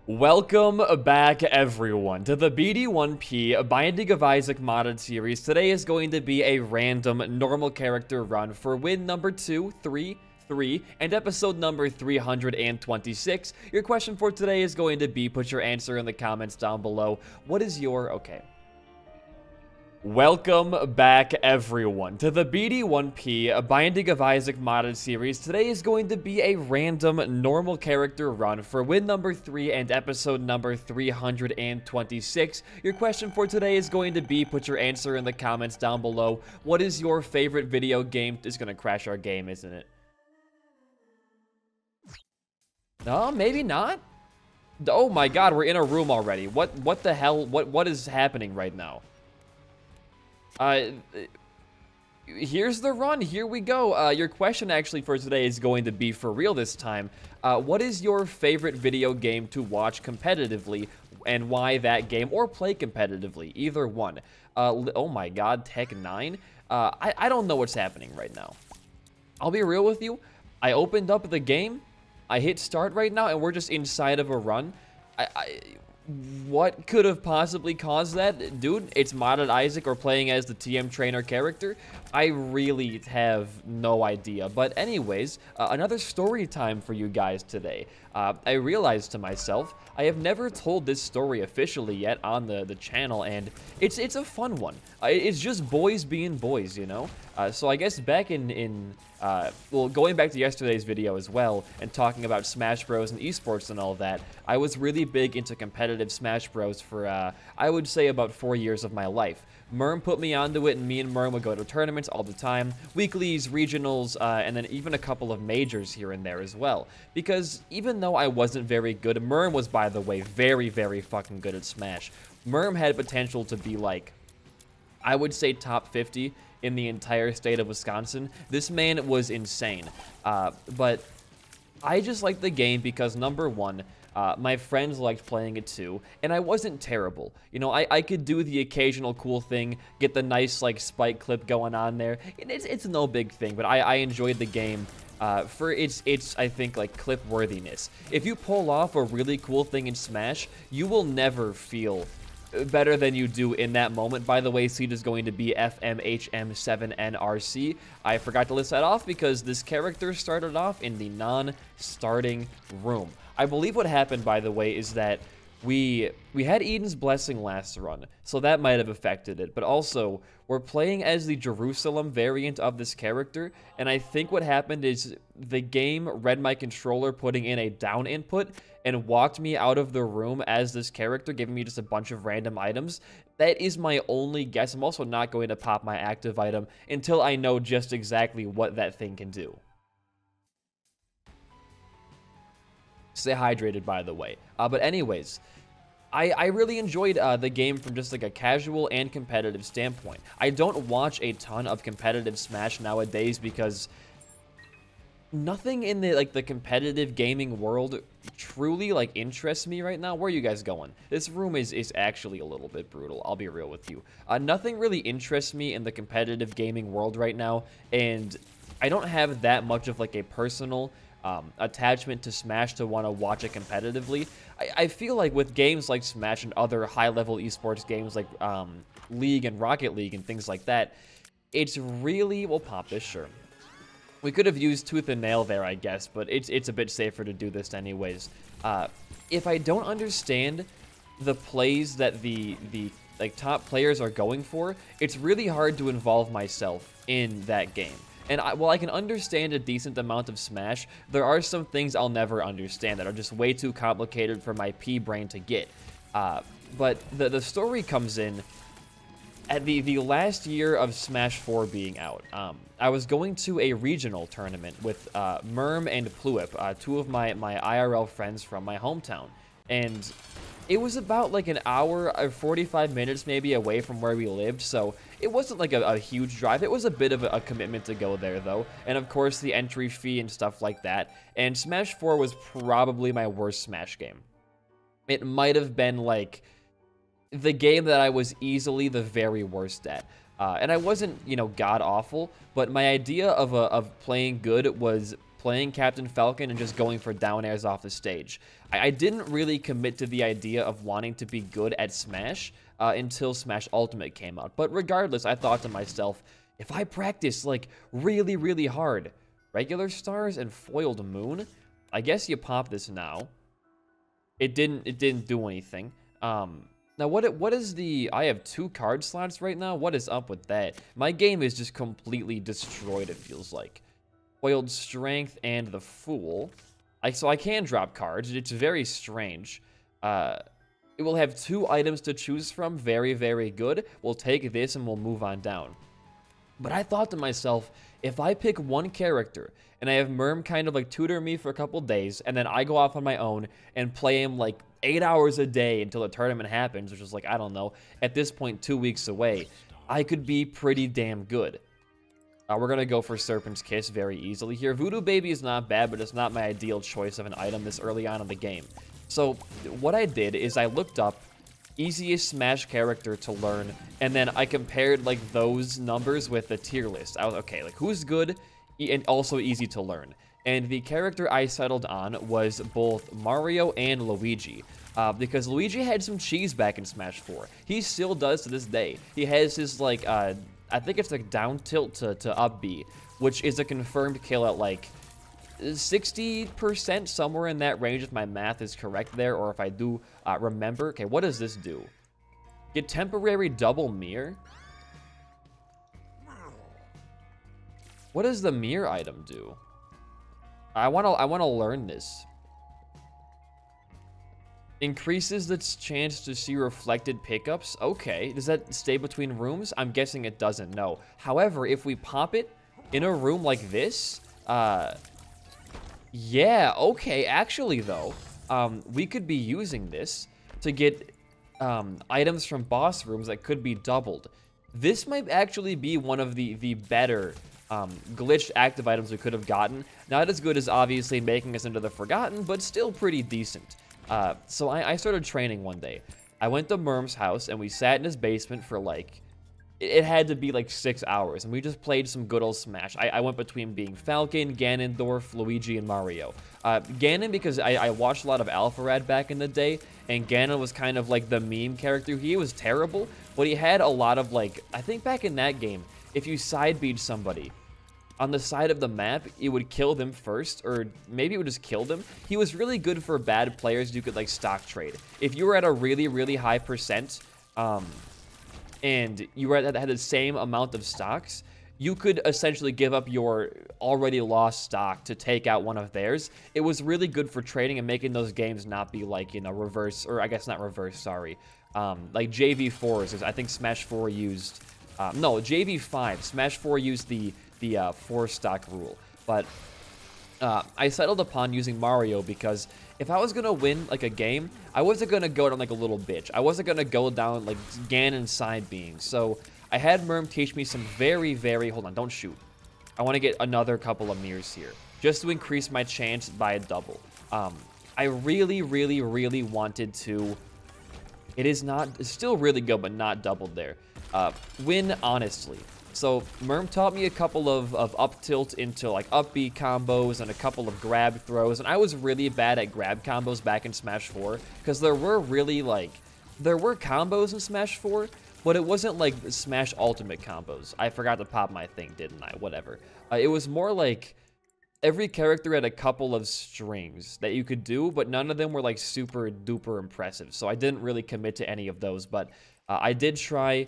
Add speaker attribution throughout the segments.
Speaker 1: Welcome back, everyone, to the BD1P Binding of Isaac modded series. Today is going to be a random normal character run for win number 2, 3, and episode number 326. Your question for today is going to be, put your answer in the comments down below. What is your... okay. Welcome back, everyone, to the BD1P Binding of Isaac modded series. Today is going to be a random normal character run for win number 3 and episode number 326. Your question for today is going to be, put your answer in the comments down below. What is your favorite video game? It's gonna crash our game, isn't it? No, maybe not. Oh my god, we're in a room already. What the hell? What is happening right now? Here's the run. Here we go. Your question actually for today is going to be for real this time. What is your favorite video game to watch competitively, and why that game, or play competitively? Either one. Oh my god, Tech 9? I don't know what's happening right now. I'll be real with you. I opened up the game. I hit start right now, and we're just inside of a run. What could have possibly caused that? Dude, it's modded Isaac or playing as the TM Trainer character. I really have no idea. But anyways, another story time for you guys today. I realized to myself, I have never told this story officially yet on the channel, and it's a fun one. It's just boys being boys, you know? So I guess back well, going back to yesterday's video as well, and talking about Smash Bros. And esports and all that, I was really big into competitive Smash Bros. For, I would say, about 4 years of my life. Merm put me onto it, and me and Merm would go to tournaments all the time, weeklies, regionals, and then even a couple of majors here and there as well. Because even though I wasn't very good, Merm was, by the way, very, very fucking good at Smash. Merm had potential to be, like, I would say top 50 in the entire state of Wisconsin. This man was insane. But I just liked the game because, number one, my friends liked playing it too, and I wasn't terrible. You know, I could do the occasional cool thing, get the nice, like, spike clip going on there. It's no big thing, but I enjoyed the game for its, I think, like, clip worthiness. If you pull off a really cool thing in Smash, you will never feel better than you do in that moment. By the way, seed is going to be FMHM7NRC. I forgot to list that off because this character started off in the non-starting room. I believe what happened, by the way, is that we had Eden's Blessing last run, so that might have affected it. But also, we're playing as the Jerusalem variant of this character, and I think what happened is the game read my controller putting in a down input and walked me out of the room as this character, giving me just a bunch of random items. That is my only guess. I'm also not going to pop my active item until I know just exactly what that thing can do. Stay hydrated, by the way. But anyways, I really enjoyed the game from just like a casual and competitive standpoint. I don't watch a ton of competitive Smash nowadays because nothing in the competitive gaming world truly interests me right now. Where are you guys going? This room is actually a little bit brutal, I'll be real with you. Nothing really interests me in the competitive gaming world right now, and I don't have that much of like a personal attachment to Smash to want to watch it competitively. I feel like with games like Smash and other high-level esports games like League and Rocket League and things like that, it's really... we'll pop this, sure. We could have used Tooth and Nail there, I guess, but it's a bit safer to do this anyways. If I don't understand the plays that the top players are going for, it's really hard to involve myself in that game. And while I can understand a decent amount of Smash, there are some things I'll never understand that are just way too complicated for my P-brain to get. But the story comes in at the last year of Smash 4 being out. I was going to a regional tournament with Merm and Pluip, two of my IRL friends from my hometown. And it was about like an hour or 45 minutes maybe away from where we lived, so it wasn't like a huge drive. It was a bit of a commitment to go there, though. And of course, the entry fee and stuff like that. And Smash 4 was probably my worst Smash game. It might have been like the game that I was easily the very worst at. And I wasn't, you know, god-awful, but my idea of playing good was playing Captain Falcon and just going for down airs off the stage. I didn't really commit to the idea of wanting to be good at Smash until Smash Ultimate came out. But regardless, I thought to myself, if I practice like really, really hard, regular stars and foiled moon, I guess you pop this now. It didn't do anything. Now what is the, I have 2 card slots right now. What is up with that? My game is just completely destroyed, it feels like. Foiled strength and the fool. So I can drop cards. It's very strange. It will have 2 items to choose from. Very, very good. We'll take this and we'll move on down. But I thought to myself, if I pick one character and I have Merm kind of like tutor me for a couple days, and then I go off on my own and play him like 8 hours a day until the tournament happens, which is like, I don't know, at this point 2 weeks away, I could be pretty damn good. We're going to go for Serpent's Kiss very easily here. Voodoo Baby is not bad, but it's not my ideal choice of an item this early on in the game. So what I did is I looked up easiest Smash character to learn, and then I compared like those numbers with the tier list. I was okay, like who's good and also easy to learn. And the character I settled on was both Mario and Luigi. Because Luigi had some cheese back in Smash 4. He still does to this day. He has his like I think it's like down tilt to up B, which is a confirmed kill at like 60%, somewhere in that range if my math is correct there, or if I do remember. Okay, what does this do? Get temporary double mirror? What does the mirror item do? I wanna learn this. Increases its chance to see reflected pickups. Okay, does that stay between rooms? I'm guessing it doesn't, no. However, if we pop it in a room like this, yeah, okay, actually though, we could be using this to get items from boss rooms that could be doubled. This might actually be one of the better glitched active items we could have gotten. Not as good as obviously making us into the Forgotten, but still pretty decent. So I started training one day. I went to Merm's house and we sat in his basement for like, it had to be like 6 hours, and we just played some good old Smash. I went between being Falcon, Ganondorf, Luigi, and Mario. Ganon, because I watched a lot of Alpharad back in the day, and Ganon was kind of like the meme character. He was terrible, but he had a lot of like, I think back in that game, if you side beat somebody on the side of the map, it would kill them first, or maybe it would just kill them. He was really good for bad players you could like stock trade. If you were at a really, really high percent, and you were had the same amount of stocks, you could essentially give up your already lost stock to take out one of theirs. It was really good for trading and making those games not be like, you know, reverse, or I guess not reverse, sorry. Like JV4s, I think Smash 4 used, no, JV5, Smash 4 used the 4 stock rule. But I settled upon using Mario because if I was gonna win like a game, I wasn't gonna go down like a little bitch. I wasn't gonna go down like Ganon side being. So I had Merm teach me some very, hold on, don't shoot. I want to get another couple of mirrors here just to increase my chance by a double. I really wanted to. It's still really good, but not doubled there. Win honestly. So Merm taught me a couple of up tilt into like up B combos and a couple of grab throws, and I was really bad at grab combos back in Smash 4 because there were combos in Smash 4, but it wasn't like Smash Ultimate combos. I forgot to pop my thing, didn't I? Whatever. It was more like every character had a couple of strings that you could do, but none of them were like super duper impressive. So I didn't really commit to any of those, but I did try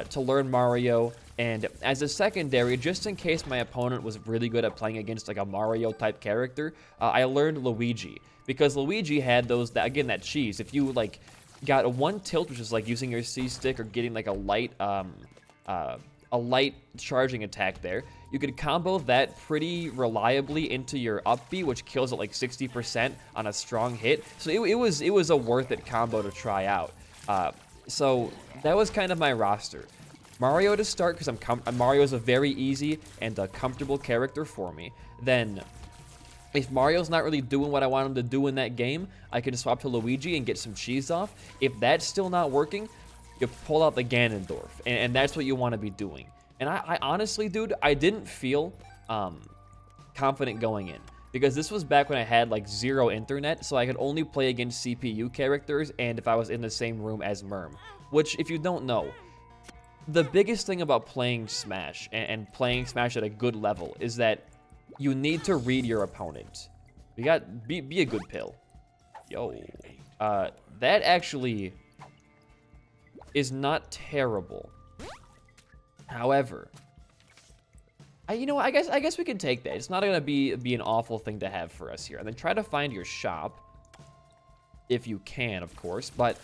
Speaker 1: to learn Mario, and as a secondary, just in case my opponent was really good at playing against like a Mario type character, I learned Luigi, because Luigi had those, again, that cheese. If you like got a one tilt, which is like using your C stick or getting like a light charging attack there, you could combo that pretty reliably into your up B, which kills at like 60% on a strong hit. So it was a worth it combo to try out. So that was kind of my roster. Mario to start, because Mario is a very easy and a comfortable character for me. Then, if Mario's not really doing what I want him to do in that game, I can swap to Luigi and get some cheese off. If that's still not working, you pull out the Ganondorf, and that's what you want to be doing. And I honestly, dude, I didn't feel confident going in. because this was back when I had like 0 internet, so I could only play against CPU characters and if I was in the same room as Merm. Which, if you don't know, the biggest thing about playing Smash and playing Smash at a good level is that you need to read your opponent. You got be a good pill. Yo, that actually is not terrible. However, you know, I guess we can take that. It's not gonna be an awful thing to have for us here. And then try to find your shop, if you can, of course. But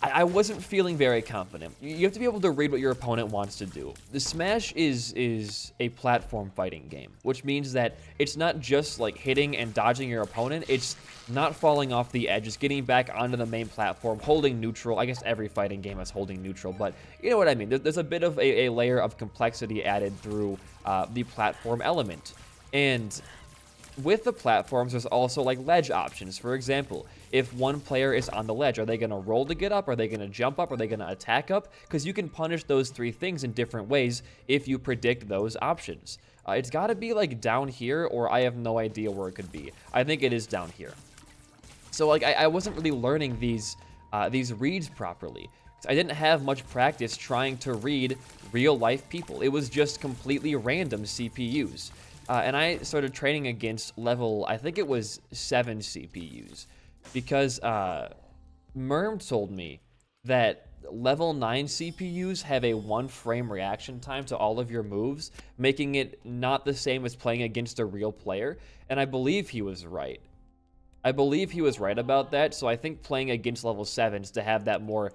Speaker 1: I wasn't feeling very confident. You have to be able to read what your opponent wants to do. The Smash is a platform fighting game, which means that it's not just like hitting and dodging your opponent. It's not falling off the edge. It's getting back onto the main platform, holding neutral. I guess every fighting game is holding neutral, but you know what I mean. There's a bit of a layer of complexity added through the platform element. And with the platforms, there's also like ledge options. For example, if one player is on the ledge, are they going to roll to get up? Are they going to jump up? Are they going to attack up? Because you can punish those 3 things in different ways if you predict those options. It's got to be like down here, or I have no idea where it could be. I think it is down here. So like I wasn't really learning these reads properly. I didn't have much practice trying to read real life people. It was just completely random CPUs. And I started training against level, I think it was 7 CPUs, because Merm told me that level 9 CPUs have a 1 frame reaction time to all of your moves, making it not the same as playing against a real player, and I believe he was right. I believe he was right about that, so I think playing against level 7s to have that more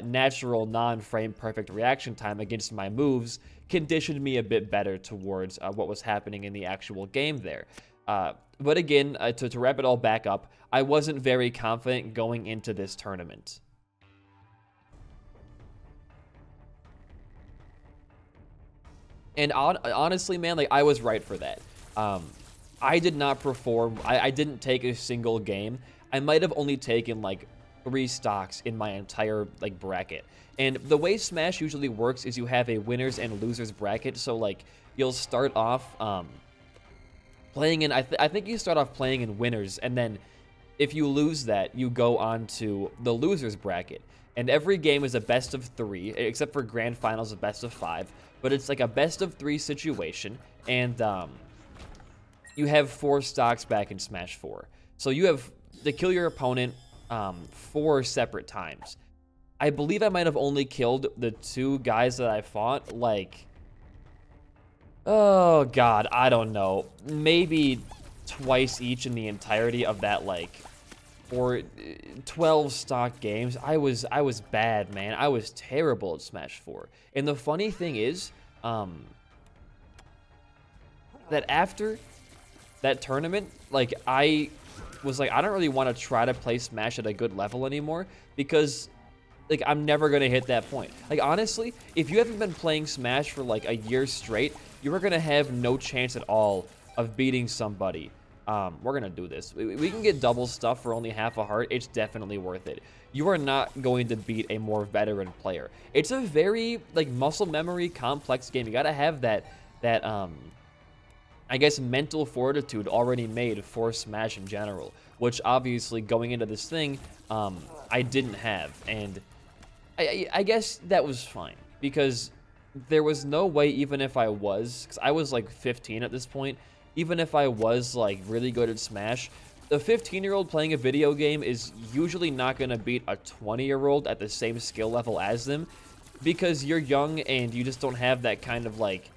Speaker 1: natural, non-frame perfect reaction time against my moves conditioned me a bit better towards what was happening in the actual game there. But again, to wrap it all back up, I wasn't very confident going into this tournament. And honestly, man, like I was right for that. I did not perform. I didn't take a single game. I might have only taken like 3 stocks in my entire like bracket. And the way Smash usually works is you have a winners and losers bracket. So like you'll start off playing in, I think you start off playing in winners, and then if you lose that, you go on to the losers bracket. And every game is a best of 3, except for grand finals, a best of 5. But it's like a best of 3 situation, and you have 4 stocks back in Smash 4. So you have to kill your opponent 4 separate times. I believe I might have only killed the 2 guys that I fought, like, oh god, I don't know, maybe twice each in the entirety of that, like, or 12 stock games. I was bad, man. I was terrible at Smash 4. And the funny thing is, that after that tournament, like, I was like, I don't really want to try to play Smash at a good level anymore, because like I'm never gonna hit that point. Like honestly, if you haven't been playing Smash for like a year straight, you are gonna have no chance at all of beating somebody. We're gonna do this. We can get double stuff for only half a heart. It's definitely worth it. You are not going to beat a more veteran player. It's a very like muscle memory complex game. You gotta have that I guess mental fortitude already made for Smash in general, which obviously going into this thing, I didn't have. And I guess that was fine, because there was no way, even if I was, because I was like 15 at this point, even if I was like really good at Smash, the 15-year-old playing a video game is usually not going to beat a 20-year-old at the same skill level as them, because you're young and you just don't have that kind of like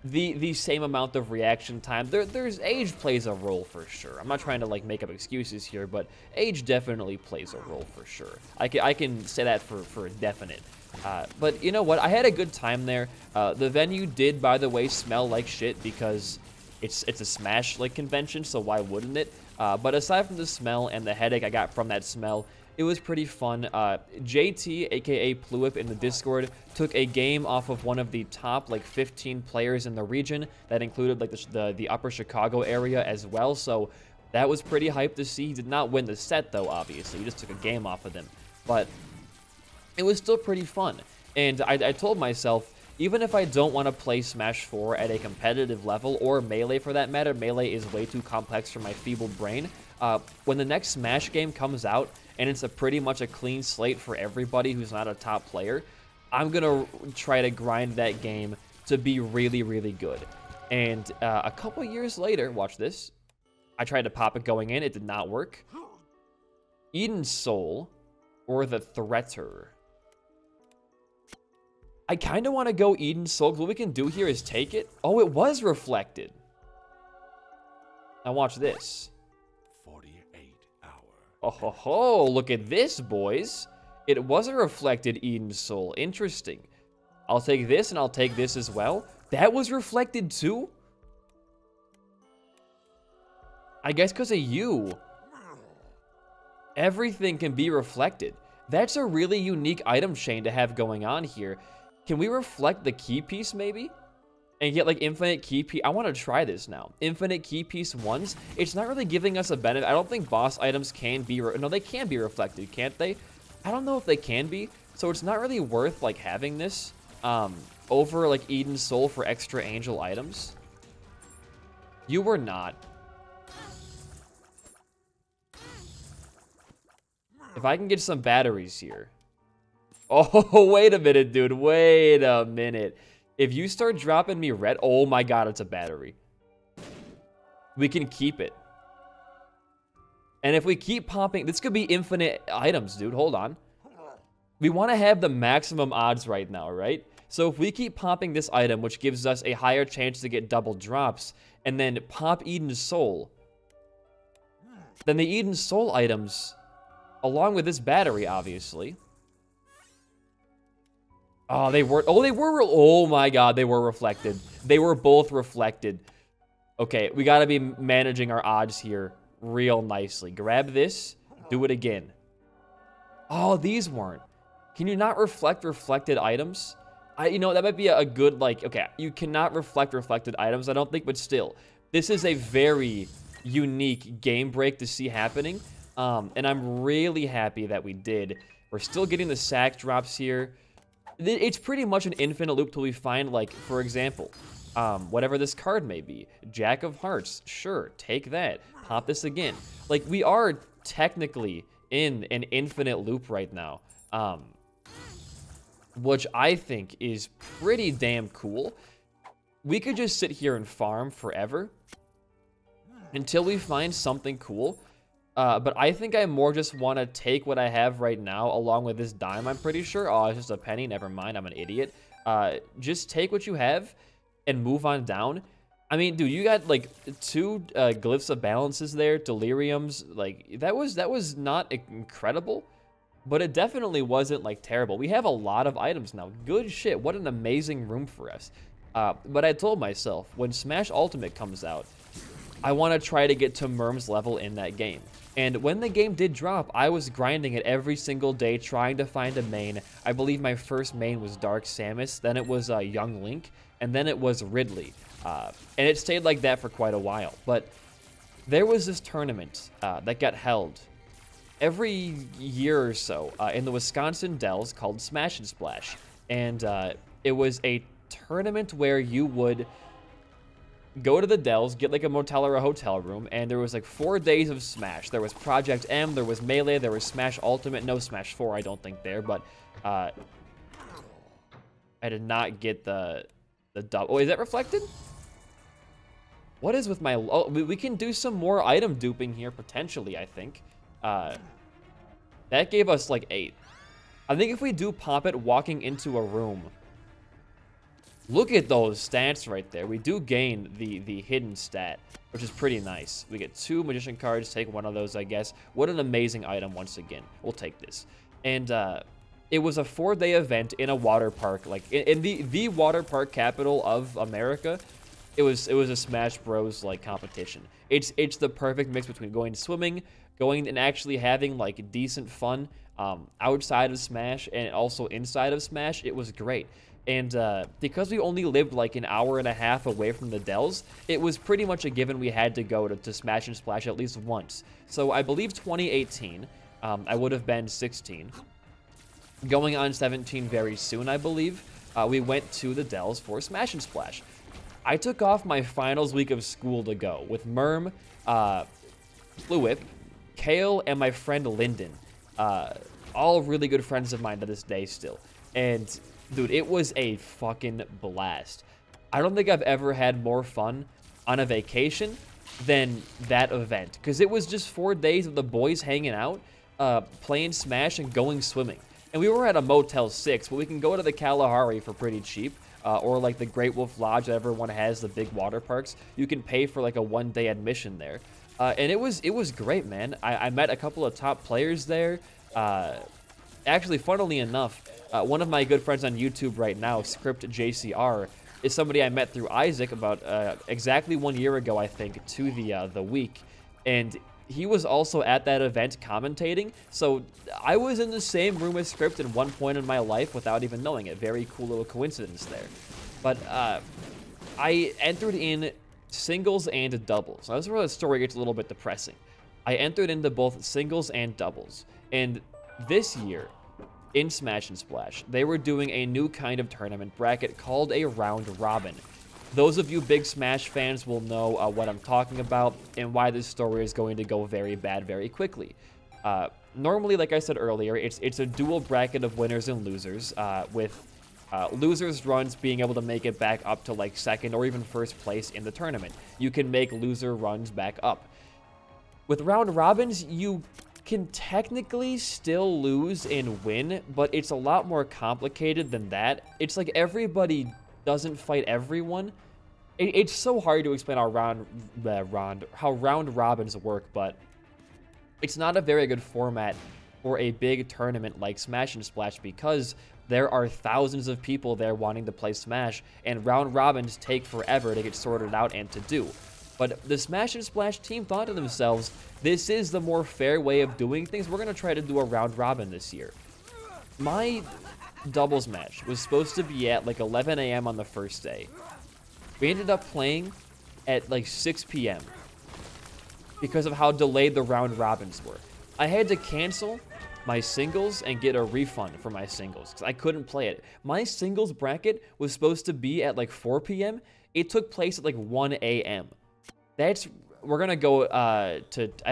Speaker 1: the same amount of reaction time. There's age plays a role for sure. I'm not trying to like make up excuses here, but age definitely plays a role for sure. I can say that for definite. But you know what? I had a good time there. The venue did, by the way, smell like shit, because it's a Smash like convention, so why wouldn't it? But aside from the smell and the headache I got from that smell, it was pretty fun. JT, aka Pluip in the Discord, took a game off of one of the top like 15 players in the region. That included like the upper Chicago area as well. So that was pretty hyped to see. He did not win the set though, obviously. He just took a game off of them. But it was still pretty fun. And I told myself, even if I don't want to play Smash 4 at a competitive level, or Melee for that matter, Melee is way too complex for my feeble brain. When the next Smash game comes out, and it's pretty much a clean slate for everybody who's not a top player, I'm going to try to grind that game to be really, really good. And a couple years later, watch this. I tried to pop it going in. It did not work. Eden Soul or the Threater. I kind of want to go Eden Soul, because what we can do here is take it. Oh, it was reflected. Now watch this.
Speaker 2: 48 hours.
Speaker 1: Oh, ho, ho, look at this, boys. It was a reflected Eden Soul. Interesting. I'll take this, and I'll take this as well. That was reflected too? I guess because of you. Everything can be reflected. That's a really unique item chain to have going on here. Can we reflect the key piece, maybe? And get, like, infinite key piece? I want to try this now. Infinite key piece ones. It's not really giving us a benefit. I don't think boss items can be... No, they can be reflected, can't they? I don't know if they can be. So it's not really worth, like, having this over, like, Eden Soul for extra angel items. You were not. If I can get some batteries here. Oh, wait a minute, dude. Wait a minute. If you start dropping me red... Oh, my God, it's a battery. We can keep it. And if we keep popping... This could be infinite items, dude. Hold on. We want to have the maximum odds right now, right? So if we keep popping this item, which gives us a higher chance to get double drops, and then pop Eden Soul, then the Eden Soul items... Along with this battery, obviously. Oh, they were... Oh, my God, they were reflected. They were both reflected. Okay, we got to be managing our odds here real nicely. Grab this. Do it again. Oh, these weren't. Can you not reflect reflected items? You know, that might be a good, like... Okay, you cannot reflect reflected items, I don't think, but still. This is a very unique game break to see happening. And I'm really happy that we did. We're still getting the sack drops here. It's pretty much an infinite loop till we find, like, for example, whatever this card may be. Jack of Hearts, sure, take that. Pop this again. Like, we are technically in an infinite loop right now, which I think is pretty damn cool. We could just sit here and farm forever until we find something cool. But I think I more just want to take what I have right now along with this dime, I'm pretty sure. Oh, it's just a penny. Never mind. I'm an idiot. Just take what you have and move on down. I mean, dude, you got, like, 2 Glyphs of Balances there, Deliriums. Like, that was not incredible, but it definitely wasn't, like, terrible. We have a lot of items now. Good shit. What an amazing room for us. But I told myself, when Smash Ultimate comes out, I want to try to get to Merm's level in that game. And when the game did drop, I was grinding it every single day, trying to find a main. I believe my first main was Dark Samus, then it was Young Link, and then it was Ridley. And it stayed like that for quite a while. But there was this tournament that got held every year or so in the Wisconsin Dells called Smash and Splash. And it was a tournament where you would go to the Dells, get like a motel or a hotel room, and there was like 4 days of Smash. There was Project M, there was Melee, there was Smash Ultimate, no Smash 4, I don't think there, but I did not get the double. Oh, is that reflected? What is with my... Oh, we can do some more item duping here, potentially, I think. That gave us like 8. I think if we do pop it walking into a room... Look at those stats right there. We do gain the hidden stat, which is pretty nice. We get 2 Magician cards. Take one of those, I guess. What an amazing item once again. We'll take this. And it was a 4-day event in a water park, like in the water park capital of America. It was a Smash Bros. Like competition. It's the perfect mix between going swimming, going and actually having like decent fun outside of Smash and also inside of Smash. It was great. And because we only lived like an hour and a half away from the Dells, it was pretty much a given we had to go to Smash and Splash at least once. So I believe 2018, I would have been 16. Going on 17 very soon, I believe. we went to the Dells for Smash and Splash. I took off my finals week of school to go with Merm, Fluip, Kale, and my friend Lyndon. All really good friends of mine to this day still. And, dude, it was a fucking blast. I don't think I've ever had more fun on a vacation than that event. Because it was just 4 days of the boys hanging out, playing Smash, and going swimming. And we were at a Motel 6, but we can go to the Kalahari for pretty cheap. Or like the Great Wolf Lodge that everyone has, the big water parks. You can pay for like a 1-day admission there. And it was great, man. I met a couple of top players there. Actually, funnily enough, one of my good friends on YouTube right now, Script JCR, is somebody I met through Isaac about exactly 1 year ago, I think, to the week. And he was also at that event commentating. So I was in the same room as Script at one point in my life without even knowing it. Very cool little coincidence there. But I entered in singles and doubles. Now, this is where the story gets a little bit depressing. I entered into both singles and doubles. And this year, in Smash and Splash, they were doing a new kind of tournament bracket called a round robin. Those of you big Smash fans will know what I'm talking about and why this story is going to go very bad very quickly. Normally, like I said earlier, it's a dual bracket of winners and losers, with losers runs being able to make it back up to like second or even first place in the tournament. You can make loser runs back up. With round robins, you can technically still lose and win, but it's a lot more complicated than that. It's like everybody doesn't fight everyone. It's so hard to explain how round robins work, but it's not a very good format for a big tournament like Smash and Splash because there are thousands of people there wanting to play Smash, and round robins take forever to get sorted out and to do. But the Smash and Splash team thought to themselves, this is the more fair way of doing things. We're going to try to do a round robin this year. My doubles match was supposed to be at like 11 a.m. on the first day. We ended up playing at like 6 p.m. because of how delayed the round robins were. I had to cancel my singles and get a refund for my singles because I couldn't play it. My singles bracket was supposed to be at like 4 p.m. It took place at like 1 a.m. We're going to go I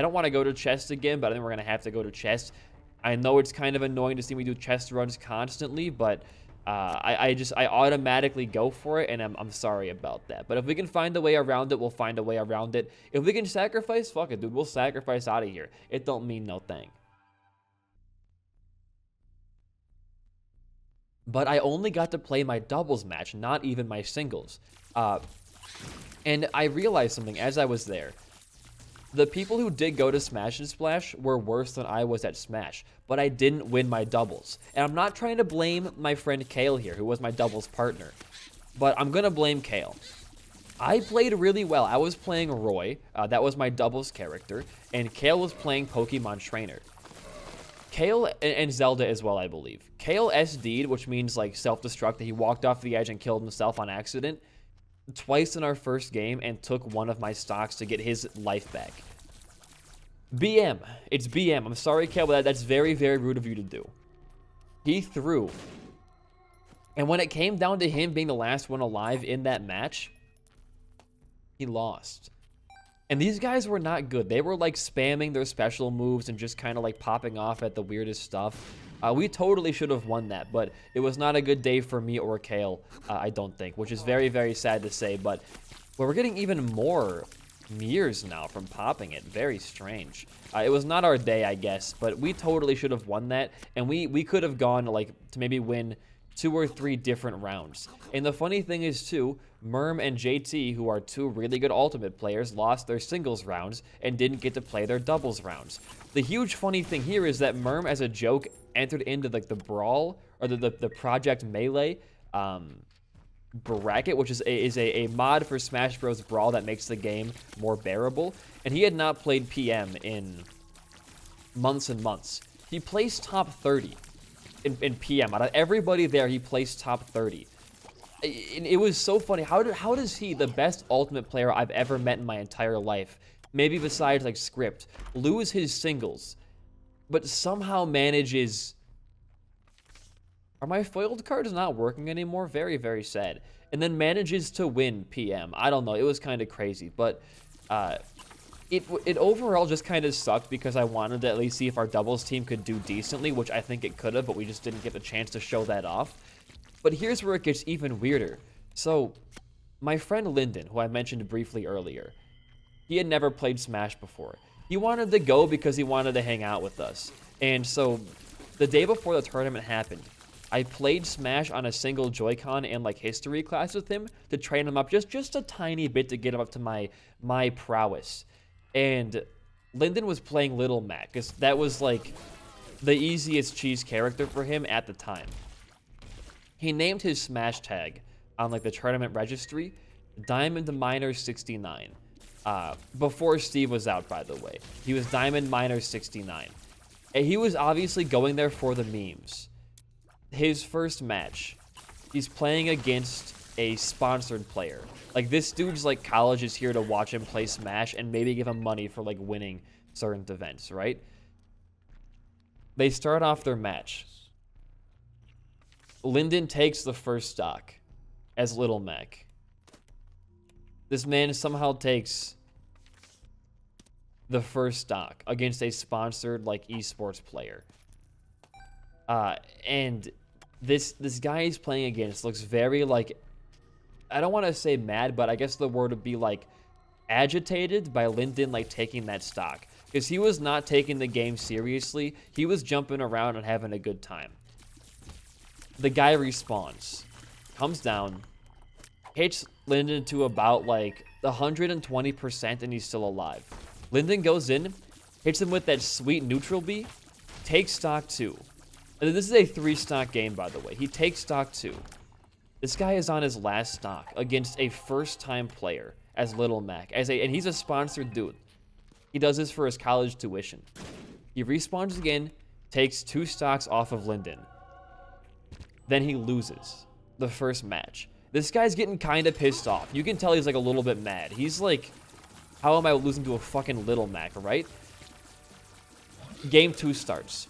Speaker 1: don't want to go to chest again, but I think we're going to have to go to chest. I know it's kind of annoying to see me do chest runs constantly, but I automatically go for it, and I'm sorry about that. But if we can find a way around it, we'll find a way around it. If we can sacrifice, fuck it, dude. We'll sacrifice out of here. It don't mean no thing. But I only got to play my doubles match, not even my singles. And I realized something as I was there. The people who did go to Smash and Splash were worse than I was at Smash, but I didn't win my doubles. And I'm not trying to blame my friend Kale here, who was my doubles partner, but I'm going to blame Kale. I played really well. I was playing Roy, that was my doubles character, and Kale was playing Pokemon Trainer. Kale, and Zelda as well, I believe. Kale SD'd, which means like self-destruct, that he walked off the edge and killed himself on accident, twice in our first game and took one of my stocks to get his life back. BM. It's BM. I'm sorry, Kale, but that's very, very rude of you to do. He threw. And when it came down to him being the last one alive in that match, he lost. And these guys were not good. They were like spamming their special moves and just kind of like popping off at the weirdest stuff. We totally should have won that, but it was not a good day for me or Kale, I don't think, which is very, very sad to say. But we're getting even more mirrors now from popping it. Very strange. It was not our day, I guess, but we totally should have won that, and we could have gone like to maybe win 2 or 3 different rounds. And the funny thing is, too, Merm and JT, who are 2 really good Ultimate players, lost their singles rounds and didn't get to play their doubles rounds. The huge funny thing here is that Merm, as a joke, entered into like the Brawl, or the Project Melee bracket, which is a mod for Smash Bros. Brawl that makes the game more bearable. And he had not played PM in months and months. He placed top 30 in PM. Out of everybody there, he placed top 30. It was so funny. How does he, the best Ultimate player I've ever met in my entire life, maybe besides like Script, lose his singles, but somehow manages Are my foiled cards not working anymore? Very, very sad. And then manages to win PM. I don't know. It was kind of crazy. But it overall just kind of sucked because I wanted to at least see if our doubles team could do decently, which I think it could have, but we just didn't get the chance to show that off. But here's where it gets even weirder. So, my friend Lyndon, who I mentioned briefly earlier, he had never played Smash before. He wanted to go because he wanted to hang out with us. And so, the day before the tournament happened, I played Smash on a single Joy-Con and like history class with him to train him up just a tiny bit to get him up to my prowess. And Lyndon was playing Little Mac, because that was like the easiest cheese character for him at the time. He named his Smash tag on like the tournament registry Diamond Miner 69. Before Steve was out, by the way. He was Diamond Miner 69. And he was obviously going there for the memes. His first match, he's playing against a sponsored player. Like, this dude's like college is here to watch him play Smash and maybe give him money for like winning certain events, right? They start off their match. Lyndon takes the first stock as Little Mac. This man somehow takes the first stock against a sponsored like esports player. And this guy he's playing against looks very like, I don't want to say mad, but I guess the word would be like agitated by Lyndon like taking that stock, because he was not taking the game seriously. He was jumping around and having a good time. The guy respawns, comes down, hits Lyndon to about like 120% and he's still alive. Lyndon goes in, hits him with that sweet neutral B, takes stock 2. And this is a 3-stock game, by the way. He takes stock 2. This guy is on his last stock against a first-time player as Little Mac. And he's a sponsored dude. He does this for his college tuition. He respawns again, takes 2 stocks off of Lyndon. Then he loses the first match. This guy's getting kind of pissed off. You can tell he's like a little bit mad. He's like, how am I losing to a fucking Little Mac, right? Game 2 starts.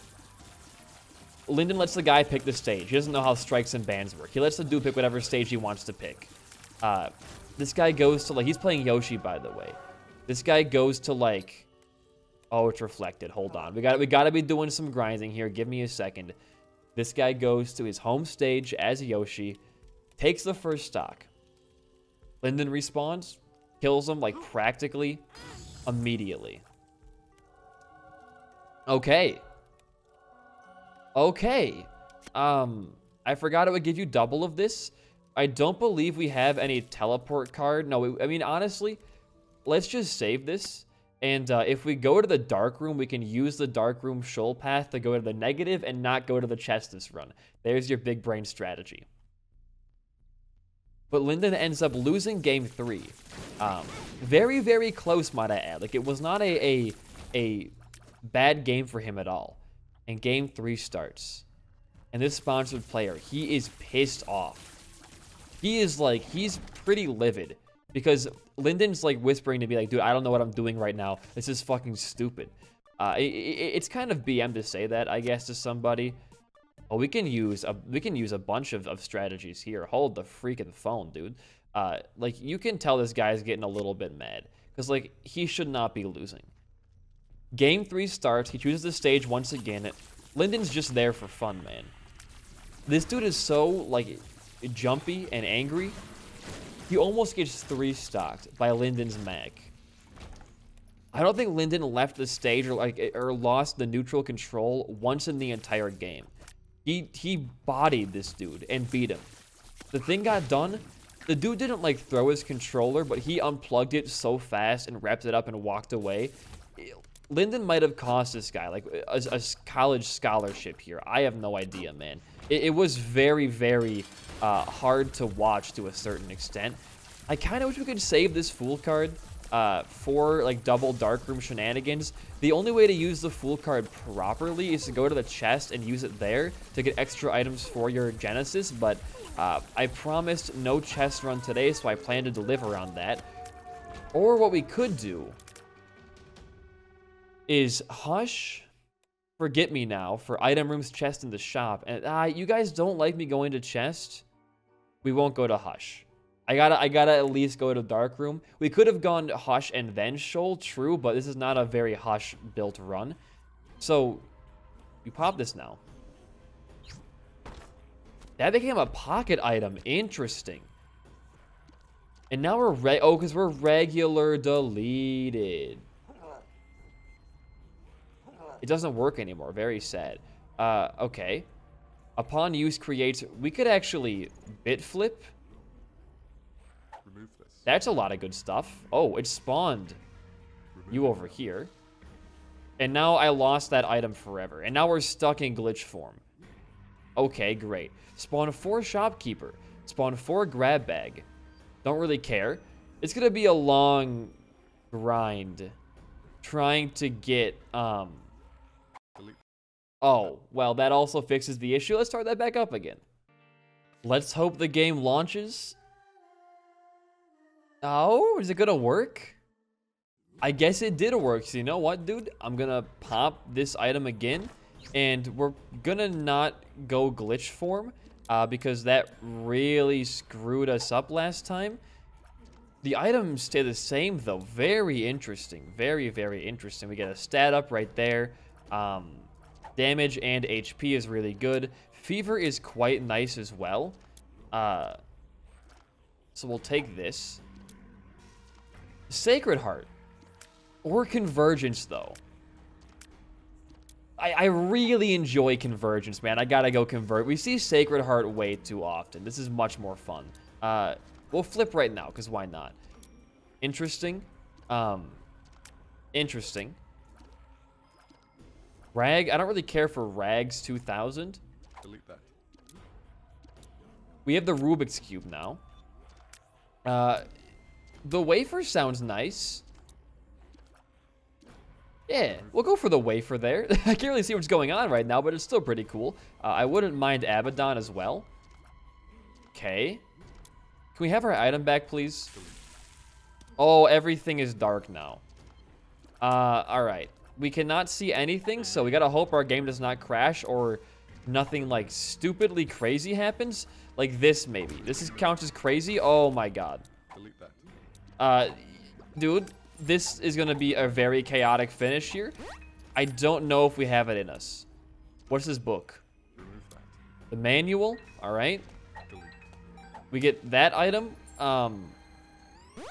Speaker 1: Lyndon lets the guy pick the stage. He doesn't know how strikes and bans work. He lets the dude pick whatever stage he wants to pick. This guy goes to, like, he's playing Yoshi, by the way. This guy goes to, like, oh, it's reflected. Hold on. We gotta be doing some grinding here. Give me a second. This guy goes to his home stage as Yoshi, takes the first stock. Lyndon respawns, kills him, like, practically immediately. Okay. Okay. I forgot it would give you double of this. I don't believe we have any teleport card. No, I mean, honestly, let's just save this. And if we go to the dark room, we can use the dark room shoal path to go to the negative and not go to the chest this run. There's your big brain strategy. But Lyndon ends up losing game 3. Very, very close, might I add. Like, it was not a bad game for him at all. And game 3 starts. And this sponsored player, he is pissed off. He is like, he's pretty livid. Because Lyndon's like whispering to me like, dude, I don't know what I'm doing right now. This is fucking stupid. It's kind of BM to say that, I guess, to somebody. Oh, we can use a bunch of strategies here. Hold the freaking phone, dude. Like, you can tell this guy's getting a little bit mad. Because, like, he should not be losing. Game 3 starts. He chooses the stage once again. Lyndon's just there for fun, man. This dude is so, like, jumpy and angry. He almost gets 3-stocked by Lyndon's mag. I don't think Lyndon left the stage or lost the neutral control once in the entire game. He bodied this dude and beat him. The thing got done. The dude didn't like throw his controller, but he unplugged it so fast and wrapped it up and walked away. Lyndon might have cost this guy like a college scholarship here. I have no idea, man. It was very, very hard to watch to a certain extent. I kind of wish we could save this Fool card for like double Darkroom shenanigans. The only way to use the Fool card properly is to go to the chest and use it there to get extra items for your Genesis, but I promised no chest run today, so I plan to deliver on that. Or what we could do is Hush Forget Me Now for item rooms, chest, in the shop. And you guys don't like me going to chest? We won't go to Hush. I gotta at least go to Dark Room. We could have gone Hush and then Shoal, true, but this is not a very Hush built run. So, you pop this now. That became a pocket item. Interesting. And now we're because we're regular deleted. It doesn't work anymore. Very sad. Okay. Upon use creates... We could actually bit flip.
Speaker 2: Remove this.
Speaker 1: That's a lot of good stuff. Oh, it spawned you over here. And now I lost that item forever. And now we're stuck in glitch form. Okay, great. Spawn 4 shopkeeper. Spawn 4 grab bag. Don't really care. It's gonna be a long grind trying to get
Speaker 2: Delete.
Speaker 1: Oh, well, that also fixes the issue. Let's start that back up again. Let's hope the game launches. Oh, is it gonna work? I guess it did work. So you know what, dude? I'm gonna pop this item again, and we're gonna not go glitch form because that really screwed us up last time. The items stay the same though. Very interesting. Very, very interesting. We get a stat up right there. Damage and HP is really good. Fever is quite nice as well. So we'll take this. Sacred Heart. Or Convergence, though. I really enjoy Convergence, man. I gotta go Convert. We see Sacred Heart way too often. This is much more fun. We'll flip right now, because why not? Interesting. Interesting. Rag. I don't really care for Rags 2000.
Speaker 2: Delete that.
Speaker 1: We have the Rubik's Cube now. The wafer sounds nice. Yeah, we'll go for the wafer there. I can't really see what's going on right now, but it's still pretty cool. I wouldn't mind Abaddon as well. Okay. Can we have our item back, please? Oh, everything is dark now. Alright. We cannot see anything, so we gotta hope our game does not crash or nothing, like, stupidly crazy happens. Like this, maybe. This counts as crazy? Oh, my God.
Speaker 2: Delete that.
Speaker 1: Dude, this is gonna be a very chaotic finish here. I don't know if we have it in us. What's this book?
Speaker 2: Remove that.
Speaker 1: The manual? Alright.
Speaker 2: Delete.
Speaker 1: We get that item.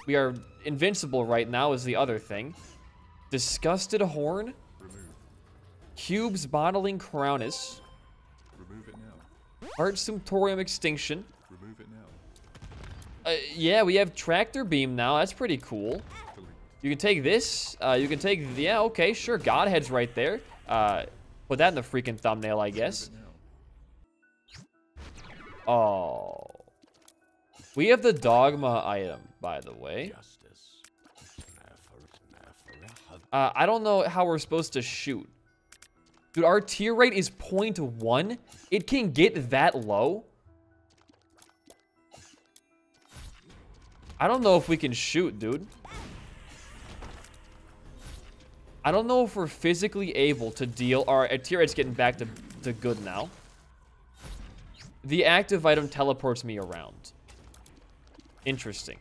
Speaker 1: We are invincible right now is the other thing. Disgusted Horn.
Speaker 2: Remove.
Speaker 1: Cubes Bottling Crownus.
Speaker 2: Remove it now.
Speaker 1: Heart Sumptorium Extinction.
Speaker 2: Remove it now.
Speaker 1: Yeah, we have Tractor Beam now. That's pretty cool.
Speaker 2: Delete.
Speaker 1: You can take this. You can take... Yeah, okay, sure. Godhead's right there. Put that in the freaking thumbnail, I guess.
Speaker 2: Remove it now.
Speaker 1: Oh. We have the Dogma item, by the way.
Speaker 2: Justice.
Speaker 1: I don't know how we're supposed to shoot. Dude, our tier rate is 0.1. It can get that low. I don't know if we can shoot, dude. I don't know if we're physically able to deal... Our tier rate's getting back to good now. The active item teleports me around. Interesting.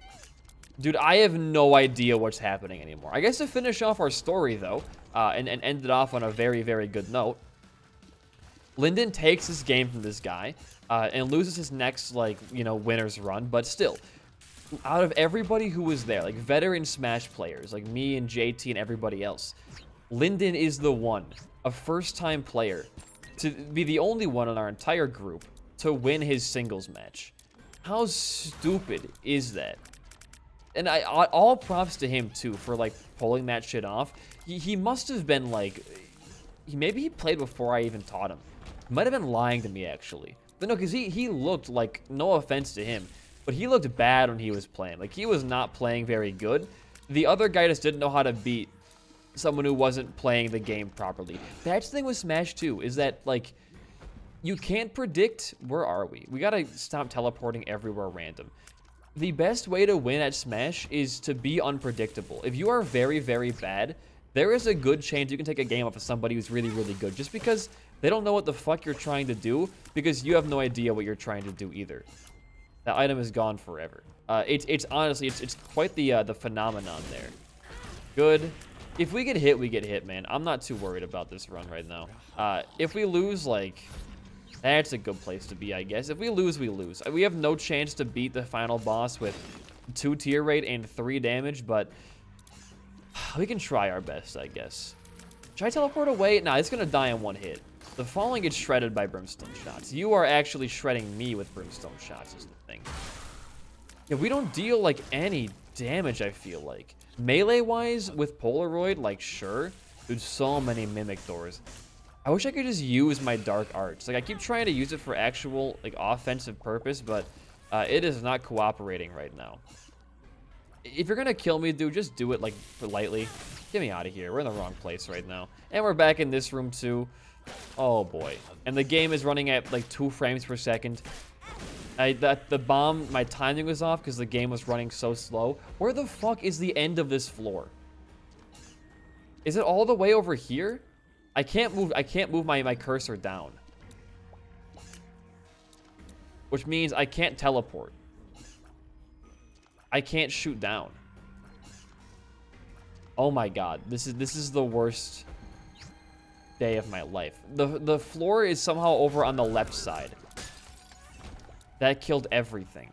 Speaker 1: Dude, I have no idea what's happening anymore. I guess to finish off our story, though, and end it off on a very, very good note, Linden takes this game from this guy and loses his next, like, you know, winner's run. But still, out of everybody who was there, like veteran Smash players, like me and JT and everybody else, Linden is the one, a first-time player, to be the only one in our entire group to win his singles match. How stupid is that? And all props to him, too, for, like, pulling that shit off. He must have been, like... Maybe he played before I even taught him. Might have been lying to me, actually. But no, because he looked like... No offense to him, but he looked bad when he was playing. Like, he was not playing very good. The other guy just didn't know how to beat someone who wasn't playing the game properly. That's the thing with Smash 2, is that, like... You can't predict... Where are we? We gotta stop teleporting everywhere random. The best way to win at Smash is to be unpredictable. If you are very, very bad, there is a good chance you can take a game off of somebody who's really, really good just because they don't know what the fuck you're trying to do because you have no idea what you're trying to do either. That item is gone forever. It's honestly, it's quite the phenomenon there. Good. If we get hit, we get hit, man. I'm not too worried about this run right now. If we lose, like, that's a good place to be, I guess. If we lose, we lose. We have no chance to beat the final boss with 2 tier rate and 3 damage, but we can try our best, I guess. Should I teleport away? Nah, it's gonna die in 1 hit. The falling gets shredded by brimstone shots. You are actually shredding me with brimstone shots is the thing. Yeah, we don't deal, like, any damage, I feel like. Melee-wise, with Polaroid, like, sure. Dude, so many Mimic Doors. I wish I could just use my Dark Arts. Like, I keep trying to use it for actual, like, offensive purpose, but it is not cooperating right now. If you're gonna kill me, dude, just do it, like, politely. Get me out of here. We're in the wrong place right now. And we're back in this room, too. Oh, boy. And the game is running at, like, 2 frames per second. The bomb, my timing was off because the game was running so slow. Where the fuck is the end of this floor? Is it all the way over here? I can't move my cursor down. Which means I can't teleport. I can't shoot down. Oh my god. This is the worst day of my life. The floor is somehow over on the left side. That killed everything.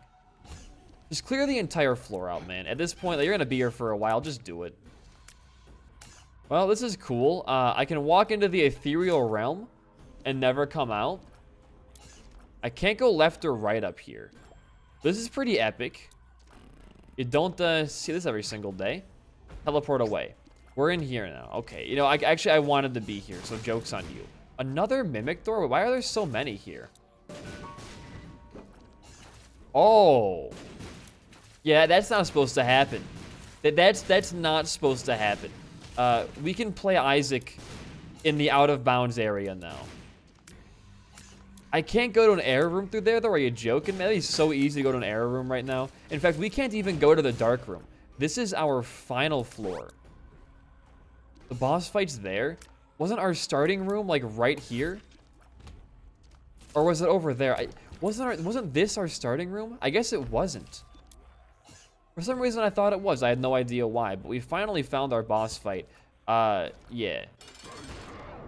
Speaker 1: Just clear the entire floor out, man. At this point, you're gonna be here for a while. Just do it. Well, this is cool. I can walk into the ethereal realm and never come out. I can't go left or right up here. This is pretty epic. You don't see this every single day. Teleport away. We're in here now. Okay, you know, I wanted to be here, so joke's on you. Another Mimic Door? Why are there so many here? Oh. Yeah, that's not supposed to happen. That's not supposed to happen. We can play Isaac in the out-of-bounds area now. I can't go to an error room through there, though. Are you joking? Man, it's so easy to go to an error room right now. In fact, we can't even go to the dark room. This is our final floor. The boss fight's there. Wasn't our starting room, like, right here? Or was it over there? Wasn't this our starting room? I guess it wasn't. For some reason, I thought it was. I had no idea why. But we finally found our boss fight. Yeah.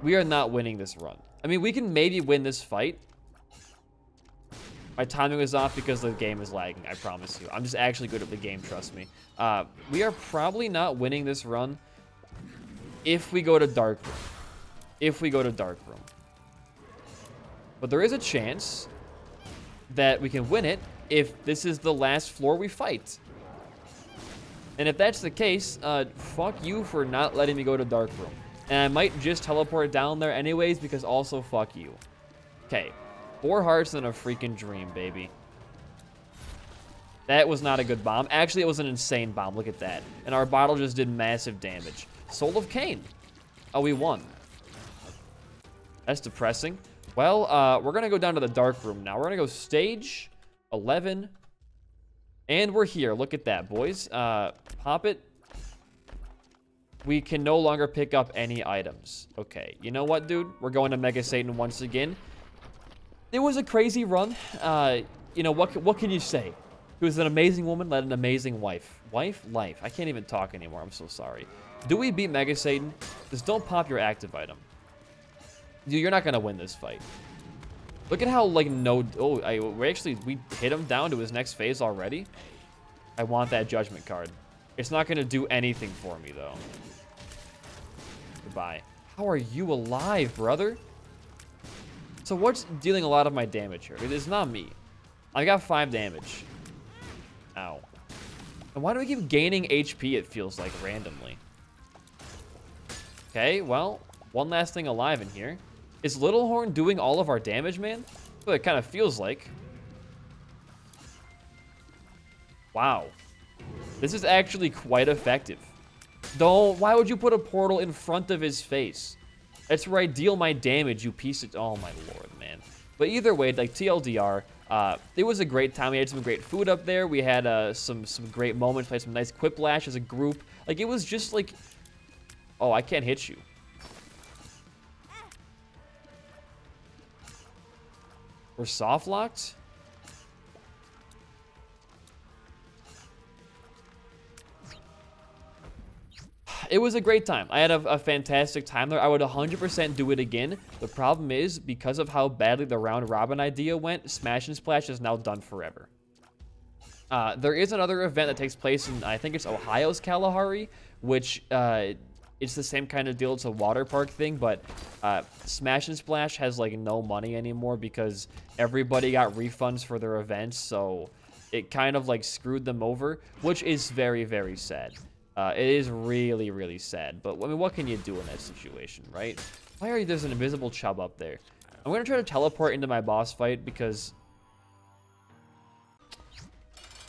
Speaker 1: We are not winning this run. I mean, we can maybe win this fight. My timing was off because the game is lagging, I promise you. I'm just actually good at the game, trust me. We are probably not winning this run if we go to Dark Room. If we go to Dark Room. But there is a chance that we can win it if this is the last floor we fight. And if that's the case, fuck you for not letting me go to Dark Room. And I might just teleport down there anyways because also fuck you. Okay. 4 hearts and a freaking dream, baby. That was not a good bomb. Actually, it was an insane bomb. Look at that. And our bottle just did massive damage. Soul of Cain. Oh, we won. That's depressing. Well, we're going to go down to the dark room now. We're going to go stage 11. And we're here. Look at that, boys. Pop it. We can no longer pick up any items. Okay. You know what, dude? We're going to Mega Satan once again. It was a crazy run. You know, what can you say? He was an amazing woman, led an amazing wife. Life. I can't even talk anymore. I'm so sorry. Do we beat Mega Satan? Just don't pop your active item. Dude, you're not going to win this fight. Look at how, like, no... Oh, we hit him down to his next phase already. I want that judgment card. It's not going to do anything for me, though. Goodbye. How are you alive, brother? So what's dealing a lot of my damage here? It is not me. I got 5 damage. Ow. And why do we keep gaining HP, it feels like, randomly? Okay, well, one last thing alive in here. Is Littlehorn doing all of our damage, man? That's what it kind of feels like. Wow. This is actually quite effective. Why would you put a portal in front of his face? That's where I deal my damage, you piece of... Oh, my lord, man. But either way, like, TLDR, it was a great time. We had some great food up there. We had some great moments. We had some nice quiplash as a group. Like, it was just, like... Oh, I can't hit you. We're soft locked? It was a great time. I had a fantastic time there. I would 100% do it again. The problem is, because of how badly the round robin idea went, Smash and Splash is now done forever. There is another event that takes place in, I think it's Ohio's Kalahari, which it's the same kind of deal. It's a water park thing, but Smash and Splash has like no money anymore because everybody got refunds for their events, so it kind of like screwed them over, which is very, very sad. It is really, really sad, but I mean, what can you do in that situation, right? Why are you, there's an invisible chub up there? I'm gonna try to teleport into my boss fight because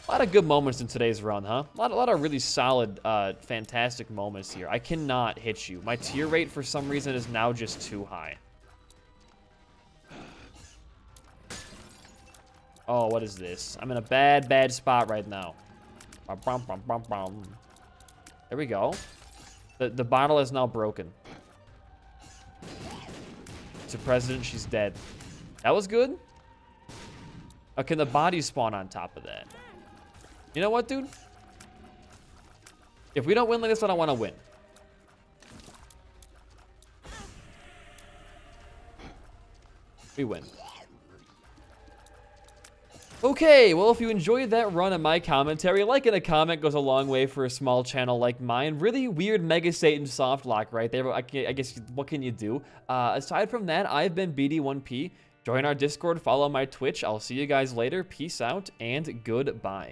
Speaker 1: a lot of good moments in today's run, huh? A lot of really solid, fantastic moments here. I cannot hit you. My tier rate for some reason is now just too high. Oh, what is this? I'm in a bad spot right now. There we go. The bottle is now broken. To President, she's dead. That was good. Oh, can the body spawn on top of that? You know what, dude? If we don't win like this, I don't want to win. We win. Okay, well, if you enjoyed that run of my commentary, liking a comment goes a long way for a small channel like mine. Really weird Mega Satan soft lock right there, but I guess, what can you do? Aside from that, I've been BD1P. Join our Discord, follow my Twitch. I'll see you guys later. Peace out, and goodbye.